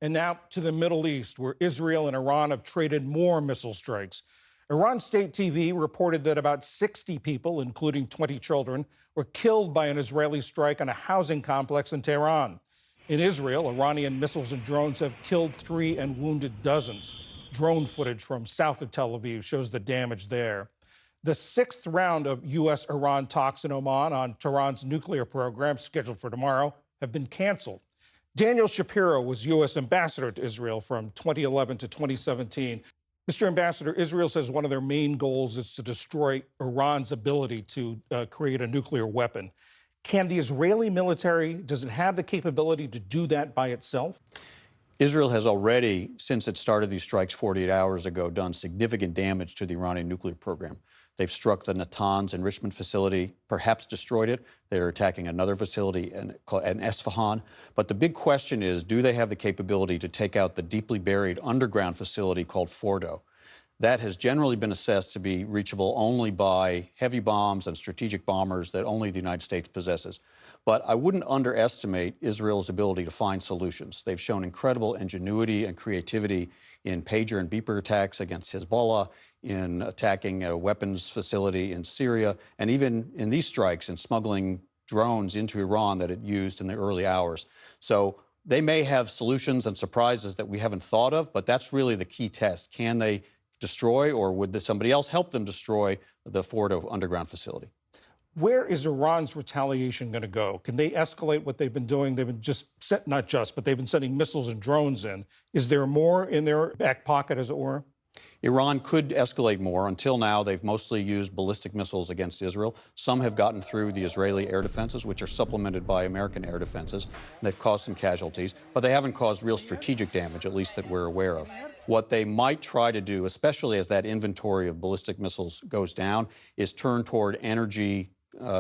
And now to the Middle East, where Israel and Iran have traded more missile strikes. Iran state TV reported that about 60 people, including 20 children, were killed by an Israeli strike on a housing complex in Tehran. In Israel, Iranian missiles and drones have killed 3 and wounded dozens. Drone footage from south of Tel Aviv shows the damage there. The sixth round of U.S.-Iran talks in Oman on Tehran's nuclear program, scheduled for tomorrow, have been canceled. Daniel Shapiro was U.S. ambassador to Israel from 2011 to 2017. Mr. Ambassador, Israel says one of their main goals is to destroy Iran's ability to create a nuclear weapon. Can the Israeli military, does it have the capability to do that by itself? Israel has already, since it started these strikes 48 hours ago, done significant damage to the Iranian nuclear program. They've struck the Natanz enrichment facility, perhaps destroyed it. They're attacking another facility in Esfahan. But the big question is, do they have the capability to take out the deeply buried underground facility called Fordo? That has generally been assessed to be reachable only by heavy bombs and strategic bombers that only the United States possesses. But I wouldn't underestimate Israel's ability to find solutions. They've shown incredible ingenuity and creativity in pager and beeper attacks against Hezbollah, in attacking a weapons facility in Syria, and even in these strikes in smuggling drones into Iran that it used in the early hours. So they may have solutions and surprises that we haven't thought of, but that's really the key test. Can they destroy, or would somebody else help them destroy the Fordo underground facility? Where is Iran's retaliation going to go? Can they escalate what they've been doing? They've been but they've been sending missiles and drones in. Is there more in their back pocket, as it were? Iran could escalate more. Until now, they've mostly used ballistic missiles against Israel. Some have gotten through the Israeli air defenses, which are supplemented by American air defenses. They've caused some casualties, but they haven't caused real strategic damage, at least that we're aware of. What they might try to do, especially as that inventory of ballistic missiles goes down, is turn toward energy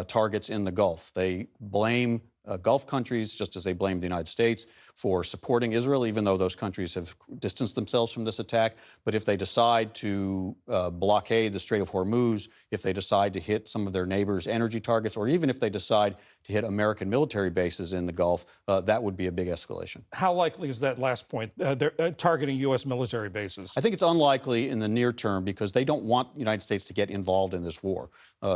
targets in the Gulf. They blame Gulf countries, just as they blame the United States, for supporting Israel, even though those countries have distanced themselves from this attack. But if they decide to blockade the Strait of Hormuz, if they decide to hit some of their neighbors' energy targets, or even if they decide to hit American military bases in the Gulf, that would be a big escalation. How likely is that last point, they're targeting U.S. military bases? I think it's unlikely in the near term because they don't want the United States to get involved in this war.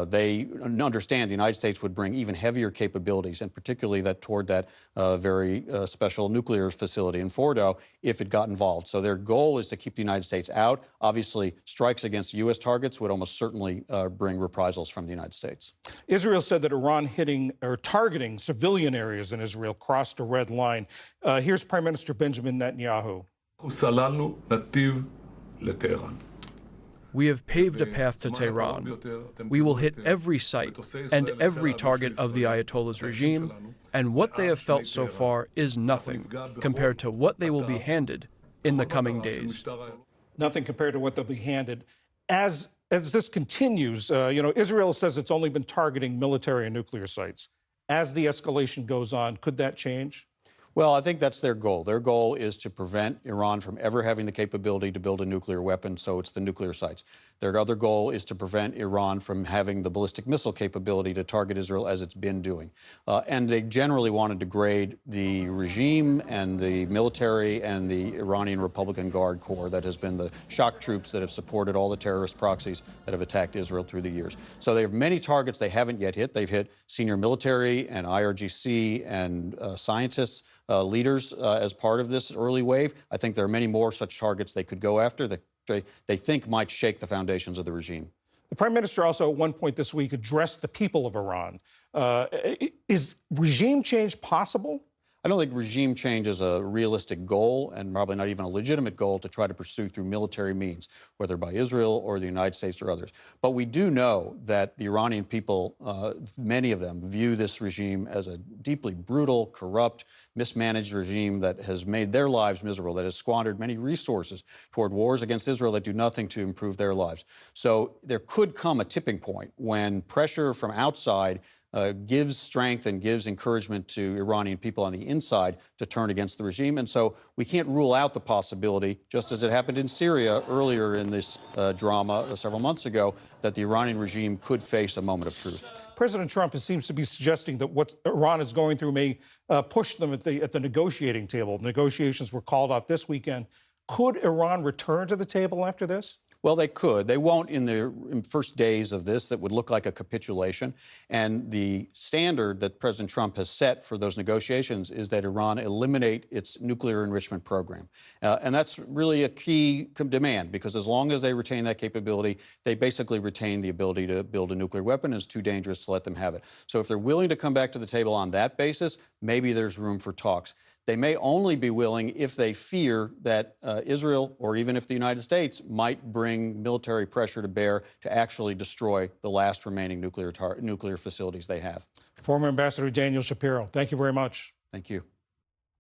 They understand the United States would bring even heavier capabilities, and particularly that toward that very special nuclear facility in Fordo if it got involved. So their goal is to keep the United States out. Obviously, strikes against U.S. targets would almost certainly bring reprisals from the United States. Israel said that Iran hitting or targeting civilian areas in Israel crossed a red line. Here's Prime Minister Benjamin Netanyahu. We have paved a path to Tehran. We will hit every site and every target of the Ayatollah's regime, and what they have felt so far is nothing compared to what they will be handed in the coming days. Nothing compared to what they'll be handed. As this continues, Israel says it's only been targeting military and nuclear sites. As the escalation goes on, could that change? Well, I think that's their goal. Their goal is to prevent Iran from ever having the capability to build a nuclear weapon, so it's the nuclear sites. Their other goal is to prevent Iran from having the ballistic missile capability to target Israel as it's been doing. And they generally want to degrade the regime and the military and the Iranian Republican Guard Corps that has been the shock troops that have supported all the terrorist proxies that have attacked Israel through the years. So they have many targets they haven't yet hit. They've hit senior military and IRGC and scientists, leaders as part of this early wave. I think there are many more such targets they could go after that they think might shake the foundations of the regime. The Prime Minister also at one point this week addressed the people of Iran. Is regime change possible? I don't think regime change is a realistic goal and probably not even a legitimate goal to try to pursue through military means, whether by Israel or the United States or others. But we do know that the Iranian people, many of them, view this regime as a deeply brutal, corrupt, mismanaged regime that has made their lives miserable, that has squandered many resources toward wars against Israel that do nothing to improve their lives. So there could come a tipping point when pressure from outside gives strength and gives encouragement to Iranian people on the inside to turn against the regime. And so we can't rule out the possibility, just as it happened in Syria earlier in this drama several months ago, that the Iranian regime could face a moment of truth. President Trump seems to be suggesting that what Iran is going through may push them at the negotiating table. Negotiations were called off this weekend. Could Iran return to the table after this? Well, they could. They won't in the first days of this. That would look like a capitulation. And the standard that President Trump has set for those negotiations is that Iran eliminate its nuclear enrichment program. And that's really a key demand, because as long as they retain that capability, they basically retain the ability to build a nuclear weapon. It's too dangerous to let them have it. So if they're willing to come back to the table on that basis, maybe there's room for talks. They may only be willing if they fear that Israel, or even if the United States, might bring military pressure to bear to actually destroy the last remaining nuclear facilities they have. Former Ambassador Daniel Shapiro, thank you very much. Thank you.